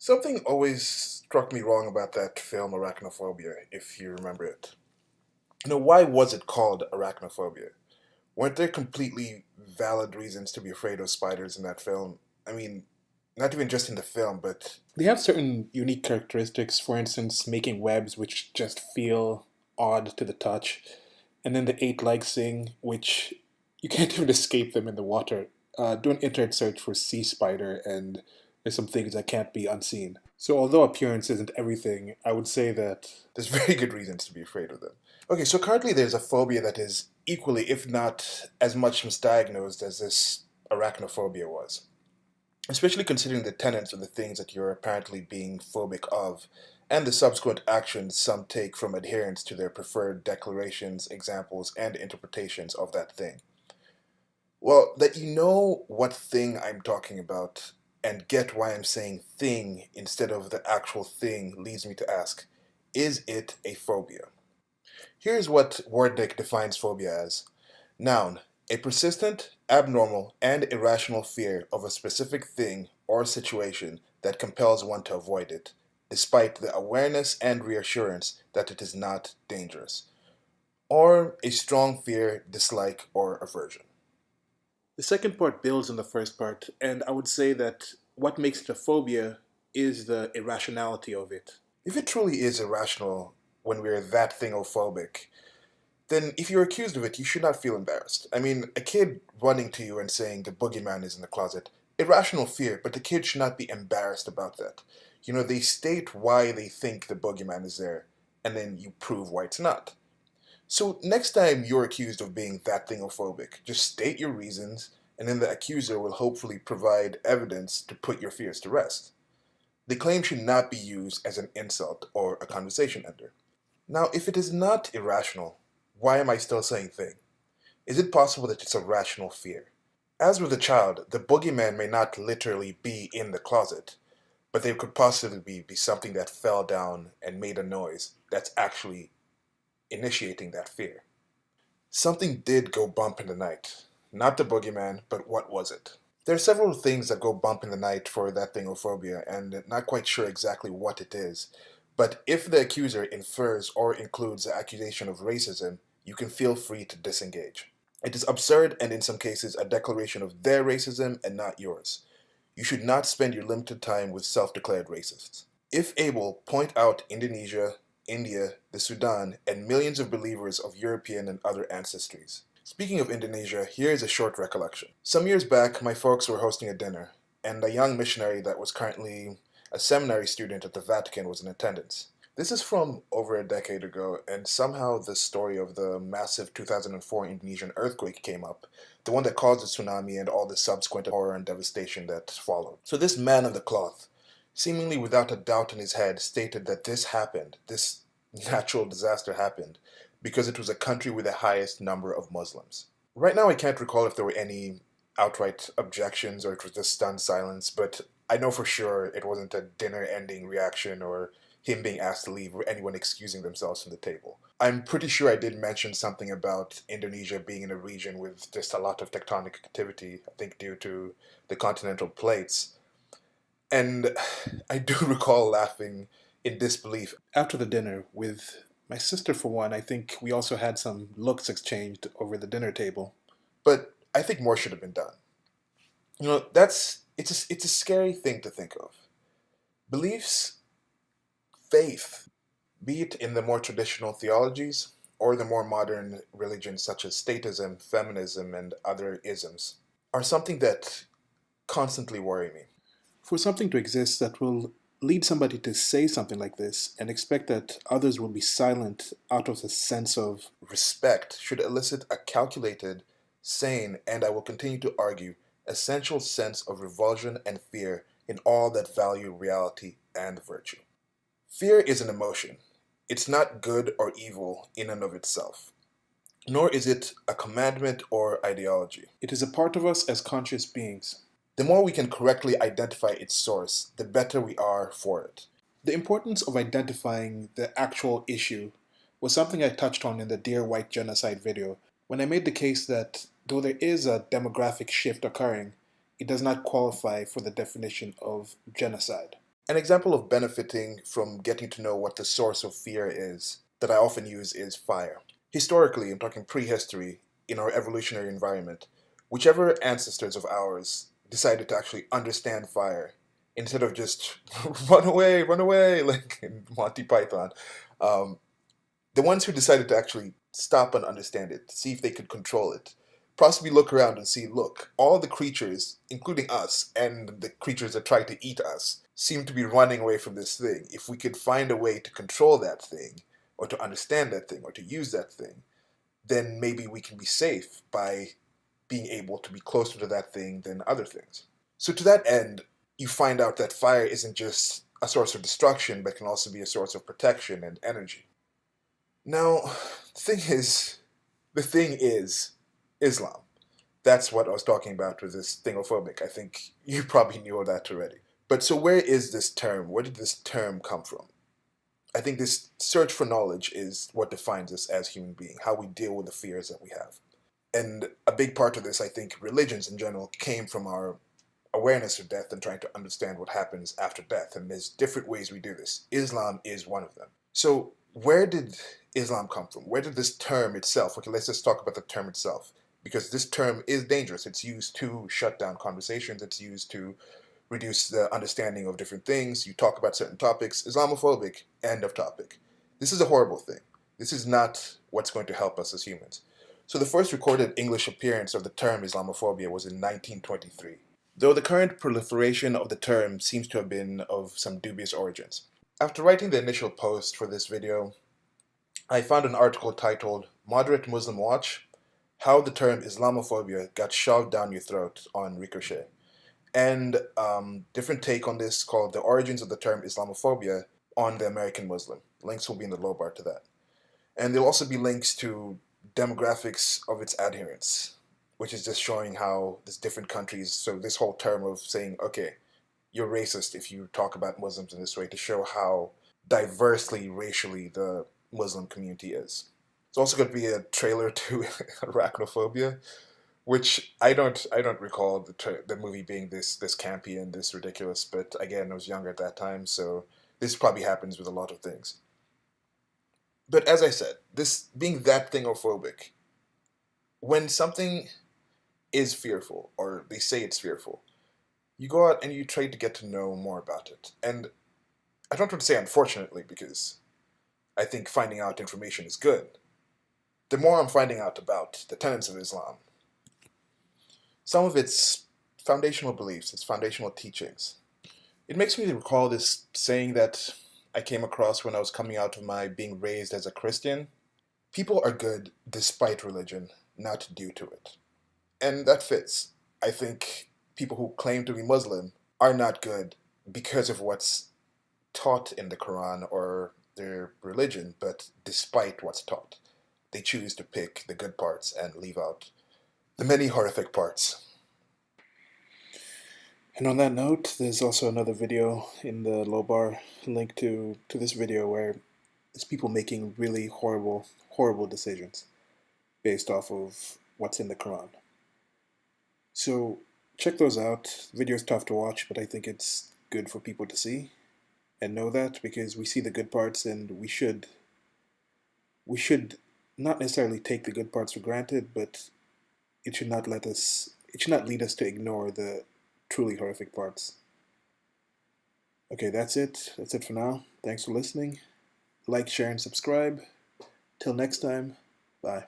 Something always struck me wrong about that film Arachnophobia, if you remember it. Why was it called Arachnophobia? Weren't there completely valid reasons to be afraid of spiders in that film? I mean, not even just in the film, but They have certain unique characteristics, for instance, making webs which just feel odd to the touch, and then the eight legs thing, which you can't even escape them in the water. Do an internet search for sea spider, and there's some things that can't be unseen. So, although appearance isn't everything, I would say that there's very good reasons to be afraid of them. Okay, so currently there's a phobia that is equally, if not as much misdiagnosed as this arachnophobia was. Especially considering the tenets of the things that you're apparently being phobic of, and the subsequent actions some take from adherence to their preferred declarations, examples, and interpretations of that thing. Well, that you know what thing I'm talking about, and get why I'm saying thing instead of the actual thing leads me to ask, is it a phobia? Here's what Wordnick defines phobia as. Noun, a persistent, abnormal, and irrational fear of a specific thing or situation that compels one to avoid it, despite the awareness and reassurance that it is not dangerous. Or a strong fear, dislike, or aversion. the second part builds on the first part, and I would say that what makes it a phobia is the irrationality of it. If it truly is irrational when we're that thingophobic, then if you're accused of it, you should not feel embarrassed. I mean, a kid running to you and saying the boogeyman is in the closet, irrational fear, but the kid should not be embarrassed about that. They state why they think the boogeyman is there, and then you prove why it's not. So next time you're accused of being that thingophobic, just state your reasons, and then the accuser will hopefully provide evidence to put your fears to rest. The claim should not be used as an insult or a conversation ender. Now, if it is not irrational, why am I still saying thing? Is it possible that it's a rational fear? As with a child, the boogeyman may not literally be in the closet, but there could possibly be something that fell down and made a noise that's actually initiating that fear. Something did go bump in the night. Not the boogeyman, but what was it? There are several things that go bump in the night for that thingophobia, and not quite sure exactly what it is. But if the accuser infers or includes the accusation of racism, you can feel free to disengage. It is absurd and in some cases a declaration of their racism and not yours. You should not spend your limited time with self-declared racists. If able, point out Indonesia, India, the Sudan, and millions of believers of European and other ancestries. Speaking of Indonesia, here is a short recollection. Some years back, my folks were hosting a dinner, and a young missionary that was currently a seminary student at the Vatican was in attendance. This is from over a decade ago, and somehow the story of the massive 2004 Indonesian earthquake came up, the one that caused the tsunami and all the subsequent horror and devastation that followed. So this man of the cloth, seemingly without a doubt in his head, stated that this natural disaster happened, because it was a country with the highest number of Muslims. Right now I can't recall if there were any outright objections or it was just stunned silence, but I know for sure it wasn't a dinner-ending reaction or him being asked to leave or anyone excusing themselves from the table. I'm pretty sure I did mention something about Indonesia being in a region with just a lot of tectonic activity, I think due to the continental plates. And I do recall laughing in disbelief. After the dinner, with my sister for one, I think we also had some looks exchanged over the dinner table. But I think more should have been done. It's a scary thing to think of. Beliefs, faith, be it in the more traditional theologies or the more modern religions such as statism, feminism, and other isms, are something that constantly worry me. For something to exist that will lead somebody to say something like this and expect that others will be silent out of a sense of Respect should elicit a calculated, sane, and I will continue to argue, essential sense of revulsion and fear in all that value reality and virtue. Fear is an emotion. It's not good or evil in and of itself, nor is it a commandment or ideology. it is a part of us as conscious beings. The more we can correctly identify its source, the better we are for it. The importance of identifying the actual issue was something I touched on in the Dear White Genocide video when I made the case that though there is a demographic shift occurring, it does not qualify for the definition of genocide. An example of benefiting from getting to know what the source of fear is that I often use is fire. Historically, I'm talking prehistory, in our evolutionary environment, whichever ancestors of ours decided to actually understand fire, instead of just run away, like in Monty Python, um, the ones who decided to actually stop and understand it, see if they could control it, possibly look around and see, look, all the creatures, including us and the creatures that try to eat us, seem to be running away from this thing. If we could find a way to control that thing, or to understand that thing, or to use that thing, then maybe we can be safe by being able to be closer to that thing than other things. So, to that end, you find out that fire isn't just a source of destruction, but can also be a source of protection and energy. Now, the thing is Islam. That's what I was talking about with this thingophobic. I think you probably knew all that already. But so where is this term? Where did this term come from? I think this search for knowledge is what defines us as human beings, how we deal with the fears that we have. And a big part of this, I think, religions in general, came from our awareness of death and trying to understand what happens after death. And there's different ways we do this. Islam is one of them. So where did Islam come from? Where did this term itself? Okay, let's just talk about the term itself, because this term is dangerous. It's used to shut down conversations. It's used to reduce the understanding of different things. You talk about certain topics, Islamophobic, end of topic. This is a horrible thing. This is not what's going to help us as humans. So the first recorded English appearance of the term Islamophobia was in 1923, though the current proliferation of the term seems to have been of some dubious origins. After writing the initial post for this video, I found an article titled Moderate Muslim Watch: How the Term Islamophobia Got Shoved Down Your Throat on Ricochet, and different take on this called The Origins of the Term Islamophobia on the American Muslim. Links will be in the low bar to that. And there'll also be links to demographics of its adherents, which is just showing how there's different countries. So this whole term of saying, okay, you're racist if you talk about Muslims in this way, to show how diversely racially the Muslim community is. It's also going to be a trailer to Arachnophobia, which I don't recall the movie being this campy and this ridiculous. But again, I was younger at that time, so this probably happens with a lot of things. But as I said, this being that thingophobic, when something is fearful, or they say it's fearful, you go out and you try to get to know more about it. And I don't want to say unfortunately, because I think finding out information is good. The more I'm finding out about the tenets of Islam, some of its foundational beliefs, its foundational teachings, it makes me recall this saying that I came across when I was coming out of my being raised as a Christian. People are good despite religion, not due to it. And that fits. I think people who claim to be Muslim are not good because of what's taught in the Quran or their religion, but despite what's taught. They choose to pick the good parts and leave out the many horrific parts. And on that note, there's also another video in the low bar, link to this video, where it's people making really horrible decisions based off of what's in the Quran. So check those out. The video's tough to watch, but I think it's good for people to see and know that, because we see the good parts, and we should not necessarily take the good parts for granted, but it should not lead us to ignore the truly horrific parts. Okay, that's it. That's it for now. Thanks for listening. Like, share, and subscribe. Till next time, bye.